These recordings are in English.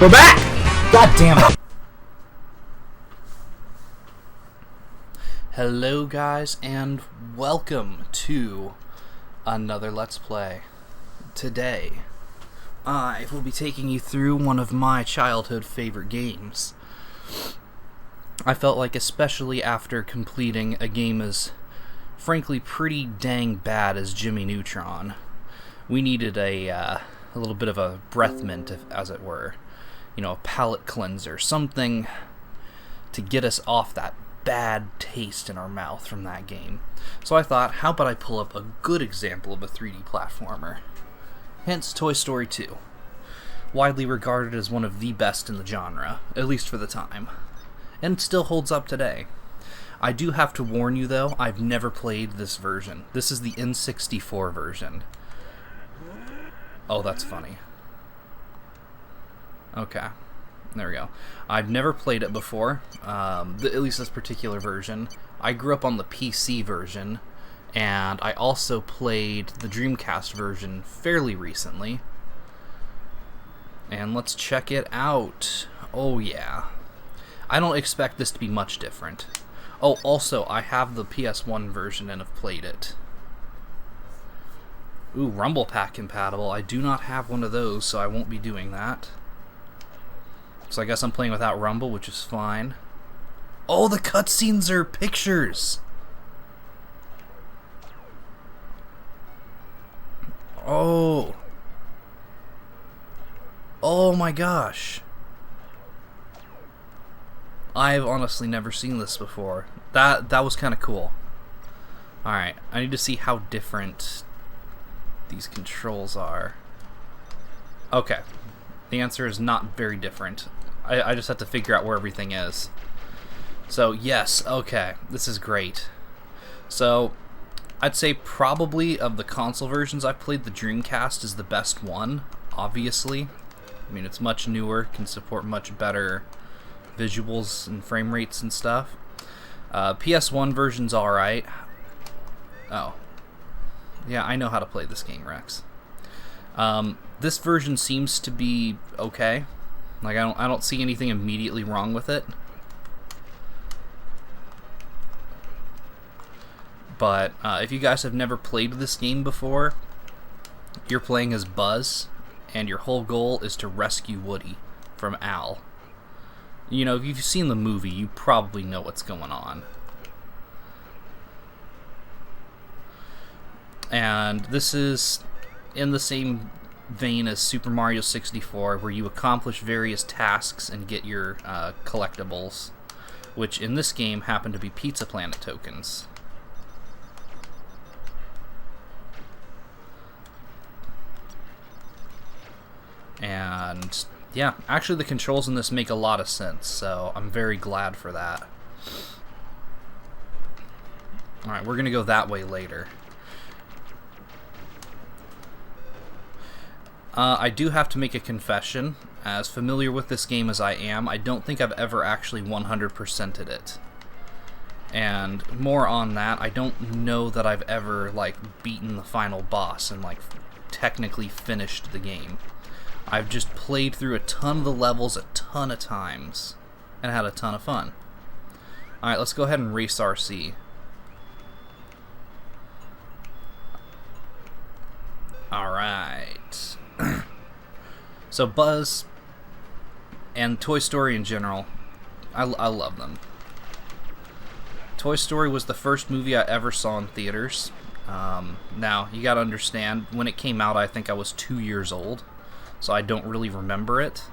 We're back! God damn it. Hello guys, and welcome to another Let's Play. Today, I will be taking you through one of my childhood favorite games. I felt like, especially after completing a game as, frankly, pretty dang bad as Jimmy Neutron, we needed a little bit of a breath mint, as it were. You know, a palate cleanser, something to get us off that bad taste in our mouth from that game. So I thought, how about I pull up a good example of a 3D platformer? Hence Toy Story 2. Widely regarded as one of the best in the genre, at least for the time. And still holds up today. I do have to warn you though, I've never played this version. This is the N64 version. Oh, that's funny. Okay, there we go. I've never played it before, at least this particular version. I grew up on the PC version, and I also played the Dreamcast version fairly recently. And let's check it out. Oh yeah. I don't expect this to be much different. Oh, also, I have the PS1 version and have played it. Ooh, Rumble Pack compatible. I do not have one of those, so I won't be doing that. So I guess I'm playing without Rumble, which is fine. Oh, the cutscenes are pictures! Oh. Oh my gosh. I've honestly never seen this before. That was kind of cool. Alright, I need to see how different these controls are. Okay. The answer is not very different. I just have to figure out where everything is. So, yes, okay. This is great. So, I'd say probably of the console versions I've played, the Dreamcast is the best one, obviously. I mean, it's much newer, can support much better visuals and frame rates and stuff. PS1 version's alright. Oh. Yeah, I know how to play this game, Rex. This version seems to be okay. Like, I don't see anything immediately wrong with it. But if you guys have never played this game before, you're playing as Buzz, and your whole goal is to rescue Woody from Al. You know, if you've seen the movie, you probably know what's going on. And this is in the same vein as Super Mario 64, where you accomplish various tasks and get your collectibles, which in this game happen to be Pizza Planet tokens. And yeah, actually the controls in this make a lot of sense, so I'm very glad for that. Alright, we're gonna go that way later. I do have to make a confession. As familiar with this game as I am, I don't think I've ever actually 100%ed it. And more on that, I don't know that I've ever, like, beaten the final boss and, like, technically finished the game. I've just played through a ton of the levels a ton of times and had a ton of fun. Alright, let's go ahead and race RC. Alright. So Buzz and Toy Story in general, I love them. Toy Story was the first movie I ever saw in theaters. Now, you gotta understand, when it came out I think I was 2 years old, so I don't really remember it,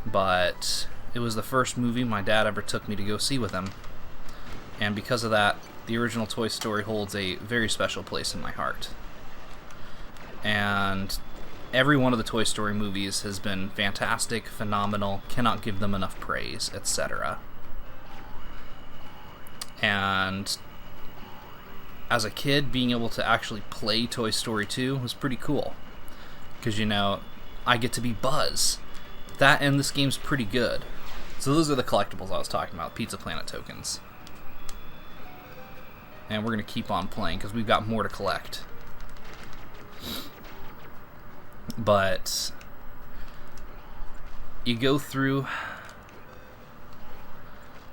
but it was the first movie my dad ever took me to go see with him. And because of that, the original Toy Story holds a very special place in my heart. And every one of the Toy Story movies has been fantastic, phenomenal, cannot give them enough praise, etc. And as a kid, being able to actually play Toy Story 2 was pretty cool. Because, you know, I get to be Buzz. That and this game's pretty good. So those are the collectibles I was talking about, Pizza Planet tokens. And we're going to keep on playing because we've got more to collect. But you go through,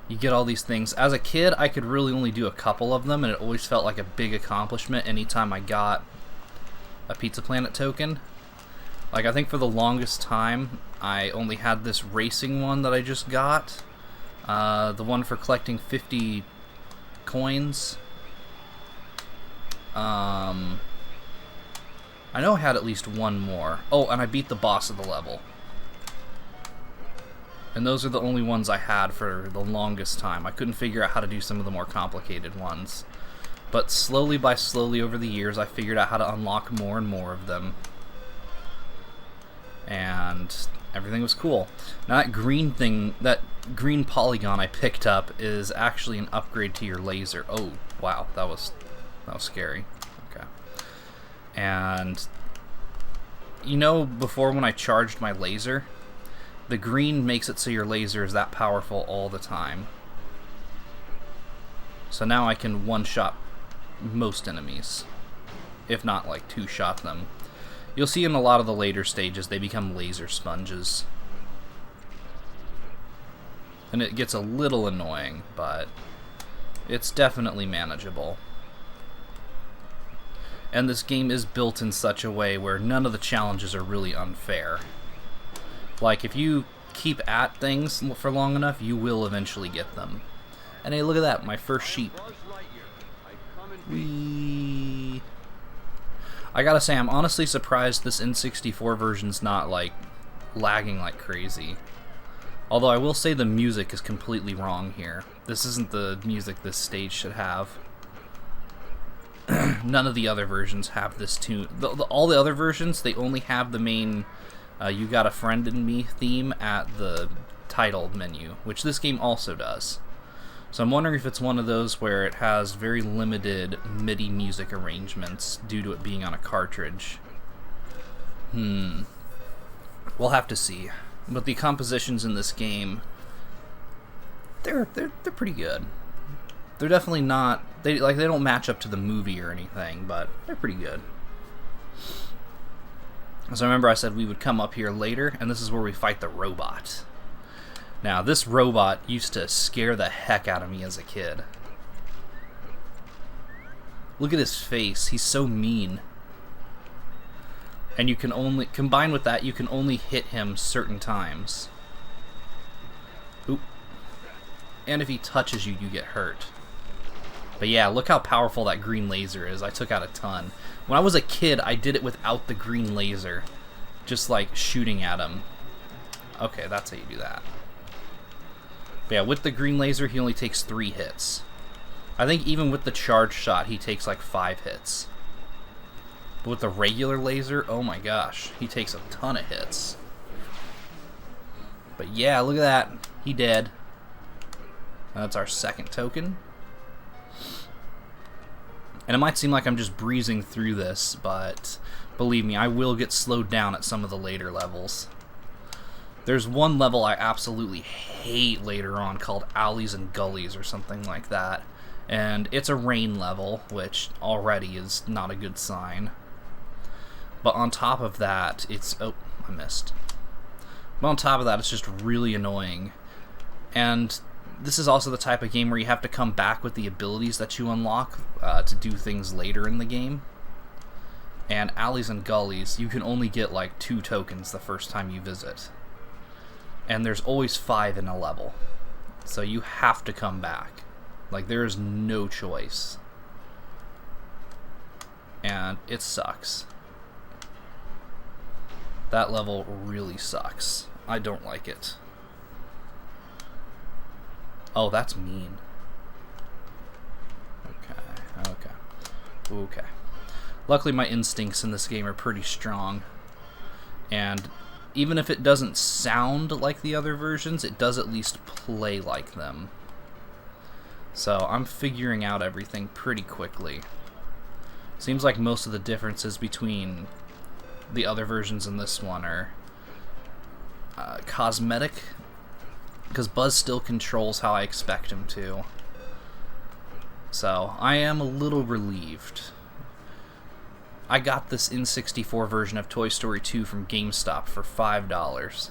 you get all these things. As a kid, I could really only do a couple of them, and it always felt like a big accomplishment anytime I got a Pizza Planet token. Like, I think for the longest time, I only had this racing one that I just got. The one for collecting 50 coins. I know I had at least one more. Oh, and I beat the boss of the level. And those are the only ones I had for the longest time. I couldn't figure out how to do some of the more complicated ones. But slowly by slowly over the years, I figured out how to unlock more and more of them. And everything was cool. Now that green thing, that green polygon I picked up is actually an upgrade to your laser. Oh, wow, that was scary. Okay. And you know, before when I charged my laser, the green makes it so your laser is that powerful all the time. So now I can one-shot most enemies, if not like two-shot them. You'll see in a lot of the later stages they become laser sponges. And it gets a little annoying, but it's definitely manageable. And this game is built in such a way where none of the challenges are really unfair. Like, if you keep at things for long enough, you will eventually get them. And hey, look at that, my first sheep. Whee! I gotta say, I'm honestly surprised this N64 version's not, like, lagging like crazy. Although I will say the music is completely wrong here. This isn't the music this stage should have. None of the other versions have this tune. All the other versions, they only have the main You Got a Friend in Me theme at the title menu, which this game also does. So I'm wondering if it's one of those where it has very limited MIDI music arrangements due to it being on a cartridge. We'll have to see. But the compositions in this game, they're pretty good. They're definitely not, they don't match up to the movie or anything, but they're pretty good. So remember I said we would come up here later, and this is where we fight the robot. Now, this robot used to scare the heck out of me as a kid. Look at his face. He's so mean. And you can only, combined with that, you can only hit him certain times. Oop. And if he touches you, you get hurt. But yeah, look how powerful that green laser is. I took out a ton. When I was a kid, I did it without the green laser. Just like shooting at him. Okay, that's how you do that. But yeah, with the green laser, he only takes 3 hits. I think even with the charge shot, he takes like 5 hits. But with the regular laser, oh my gosh, he takes a ton of hits. But yeah, look at that. He dead. And that's our second token. And it might seem like I'm just breezing through this, but believe me, I will get slowed down at some of the later levels. There's one level I absolutely hate later on called Alleys and Gullies or something like that. And it's a rain level, which already is not a good sign. But on top of that, it's... Oh, I missed. But on top of that, it's just really annoying. And this is also the type of game where you have to come back with the abilities that you unlock to do things later in the game. And Alleys and Gullies, you can only get like 2 tokens the first time you visit. And there's always 5 in a level. So you have to come back. Like, there is no choice. And it sucks. That level really sucks. I don't like it. Oh, that's mean. Okay. Luckily, my instincts in this game are pretty strong. And even if it doesn't sound like the other versions, it does at least play like them. So I'm figuring out everything pretty quickly. Seems like most of the differences between the other versions and this one are cosmetic, because Buzz still controls how I expect him to. So I am a little relieved. I got this N64 version of Toy Story 2 from GameStop for $5.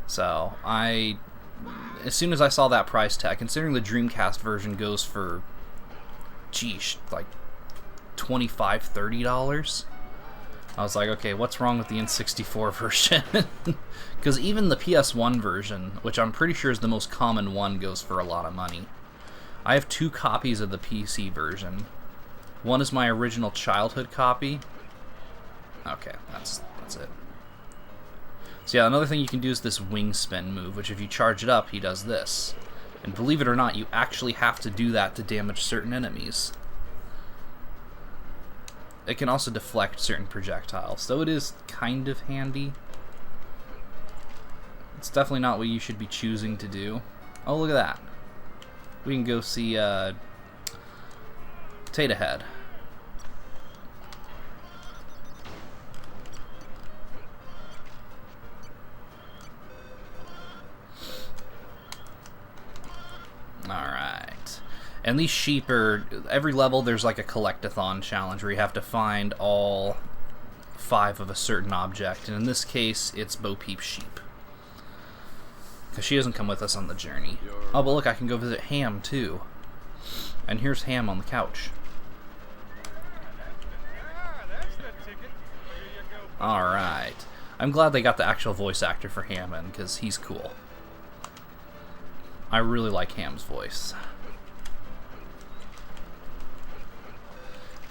So, as soon as I saw that price tag, considering the Dreamcast version goes for, geesh, like $25, $30, I was like, okay, what's wrong with the N64 version? Because even the PS1 version, which I'm pretty sure is the most common one, goes for a lot of money. I have 2 copies of the PC version. One is my original childhood copy. Okay, that's it. So yeah, another thing you can do is this wing spin move, which if you charge it up, he does this. And believe it or not, you actually have to do that to damage certain enemies. It can also deflect certain projectiles, so it is kind of handy. It's definitely not what you should be choosing to do. Oh, look at that. We can go see Potato Head. Alright. And these sheep are... Every level there's like a collect-a-thon challenge where you have to find all 5 of a certain object. And in this case, it's Bo Peep's sheep. Because she doesn't come with us on the journey. Oh, but look, I can go visit Ham, too. And here's Ham on the couch. Alright. I'm glad they got the actual voice actor for Ham in, because he's cool. I really like Ham's voice.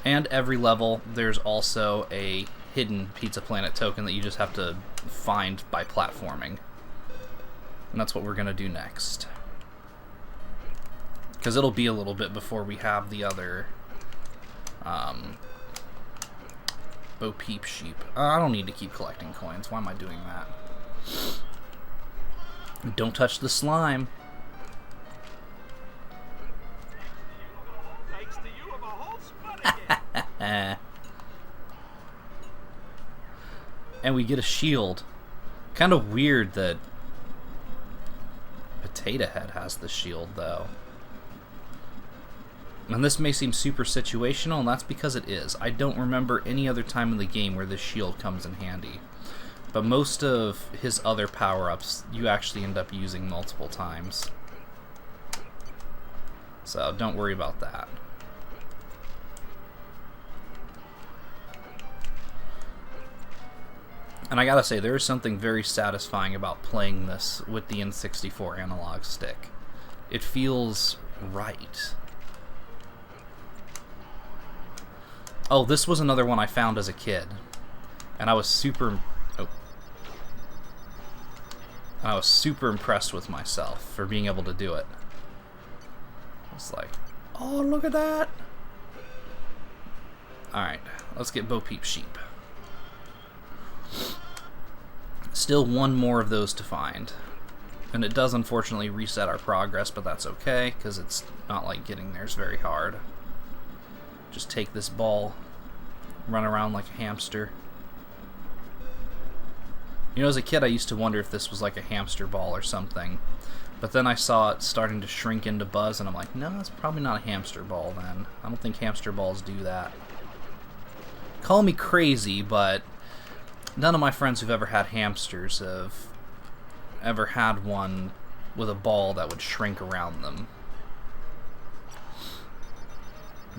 And every level, there's also a hidden Pizza Planet token that you just have to find by platforming. And that's what we're going to do next. Because it'll be a little bit before we have the other Bo Peep sheep. I don't need to keep collecting coins. Why am I doing that? Don't touch the slime. And we get a shield. Kind of weird that Potato Head has the shield, though. And this may seem super situational, and that's because it is. I don't remember any other time in the game where this shield comes in handy. But most of his other power-ups, you actually end up using multiple times. So don't worry about that. And I gotta say, there is something very satisfying about playing this with the N64 analog stick. It feels right. Oh, this was another one I found as a kid. And I was super... Oh. I was super impressed with myself for being able to do it. It's like, oh, look at that! Alright, let's get Bo Peep sheep. Still one more of those to find. And it does unfortunately reset our progress, but that's okay, because it's not like getting there is very hard. Just take this ball, run around like a hamster. You know, as a kid I used to wonder if this was like a hamster ball or something. But then I saw it starting to shrink into Buzz, and I'm like, no, it's probably not a hamster ball then. I don't think hamster balls do that. Call me crazy, but none of my friends who've ever had hamsters have ever had one with a ball that would shrink around them.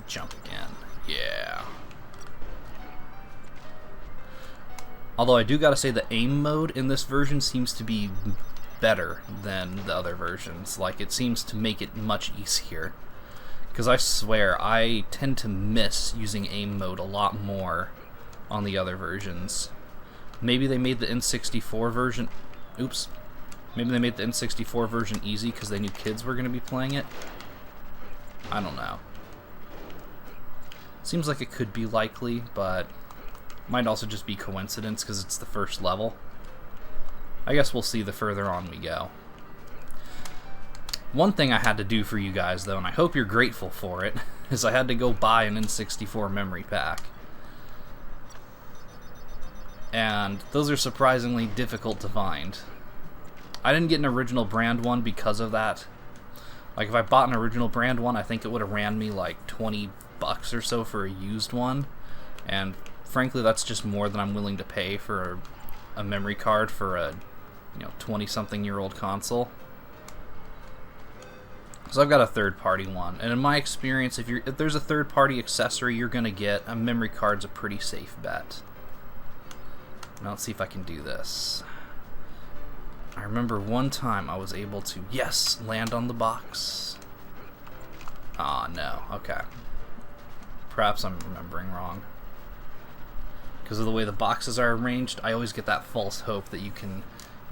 Jump again. Yeah. Although I do gotta say the aim mode in this version seems to be better than the other versions. Like, it seems to make it much easier. Because I swear, I tend to miss using aim mode a lot more on the other versions. Maybe they made the N64 version... Oops. Maybe they made the N64 version easy because they knew kids were going to be playing it. I don't know. Seems like it could be likely, but might also just be coincidence because it's the first level. I guess we'll see the further on we go. One thing I had to do for you guys, though, and I hope you're grateful for it, is I had to go buy an N64 memory pack. And those are surprisingly difficult to find. I didn't get an original brand one because of that. Like, if I bought an original brand one, I think it would have ran me like $20 or so for a used one. And frankly, that's just more than I'm willing to pay for a memory card for a 20-something-year-old console. So I've got a third-party one, and in my experience, if there's a third-party accessory you're gonna get, a memory card's a pretty safe bet. Now let's see if I can do this. I remember one time I was able to, yes, land on the box. Ah, no. Okay. Perhaps I'm remembering wrong. Because of the way the boxes are arranged, I always get that false hope that you can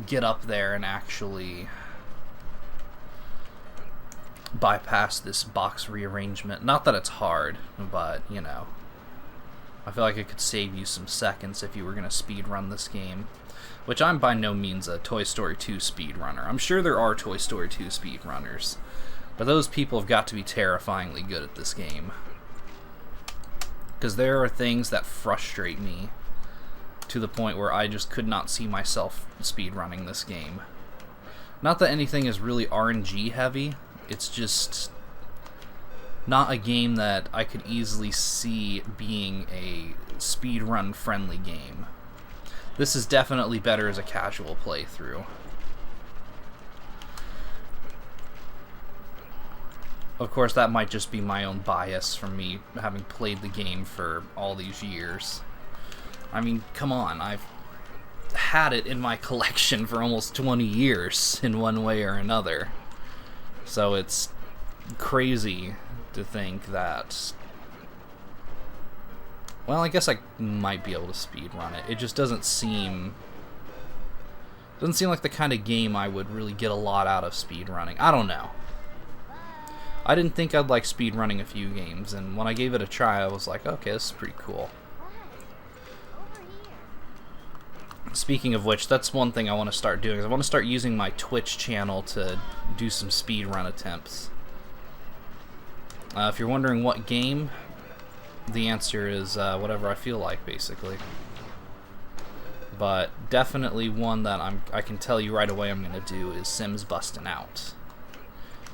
get up there and actually bypass this box rearrangement. Not that it's hard, but, I feel like it could save you some seconds if you were going to speedrun this game. Which I'm by no means a Toy Story 2 speedrunner. I'm sure there are Toy Story 2 speedrunners, but those people have got to be terrifyingly good at this game. Because there are things that frustrate me to the point where I just could not see myself speedrunning this game. Not that anything is really RNG heavy, it's just not a game that I could easily see being a speedrun friendly game. This is definitely better as a casual playthrough. Of course, that might just be my own bias from me having played the game for all these years. I mean, come on, I've had it in my collection for almost 20 years in one way or another. So it's crazy to think that... Well, I guess I might be able to speedrun it. It just doesn't seem like the kind of game I would really get a lot out of speedrunning. I don't know. I didn't think I'd like speedrunning a few games, and when I gave it a try, I was like, okay, this is pretty cool. Speaking of which, that's one thing I want to start doing, is I want to start using my Twitch channel to do some speedrun attempts. If you're wondering what game, the answer is whatever I feel like, basically. But definitely one that I can tell you right away I'm going to do is Sims Bustin' Out.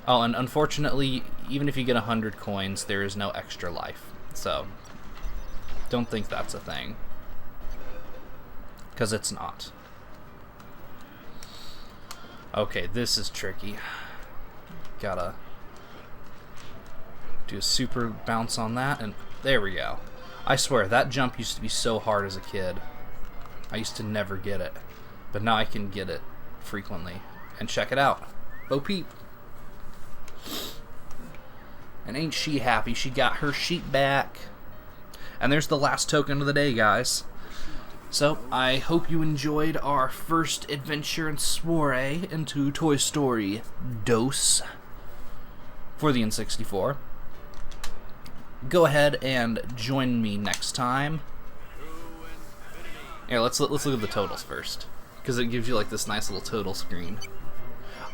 Oh, and unfortunately, even if you get 100 coins, there is no extra life. So, don't think that's a thing. Because it's not. Okay, this is tricky. Gotta do a super bounce on that, and there we go. I swear, that jump used to be so hard as a kid. I used to never get it. But now I can get it frequently. And check it out. Bo Peep. And ain't she happy? She got her sheep back. And there's the last token of the day, guys. So, I hope you enjoyed our first adventure and soiree into Toy Story Dos for the N64. Go ahead and join me next time. Here, let's look at the totals first, because it gives you like this nice little total screen.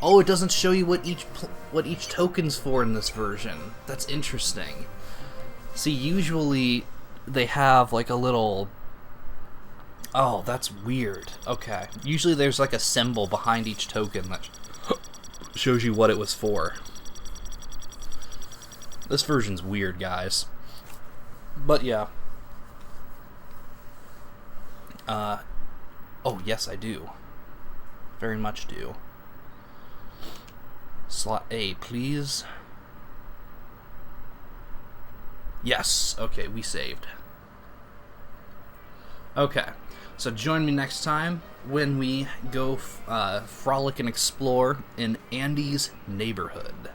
Oh, it doesn't show you what each token's for in this version. That's interesting. See, usually they have like a little... Oh, that's weird. Okay. Usually there's like a symbol behind each token that shows you what it was for. This version's weird, guys. But yeah. Oh, yes, I do. Very much do. Slot A, please. Yes. Okay, we saved. Okay. So join me next time when we go frolic and explore in Andy's neighborhood.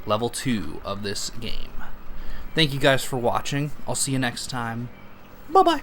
Level 2 of this game. Thank you guys for watching. I'll see you next time. Bye-bye.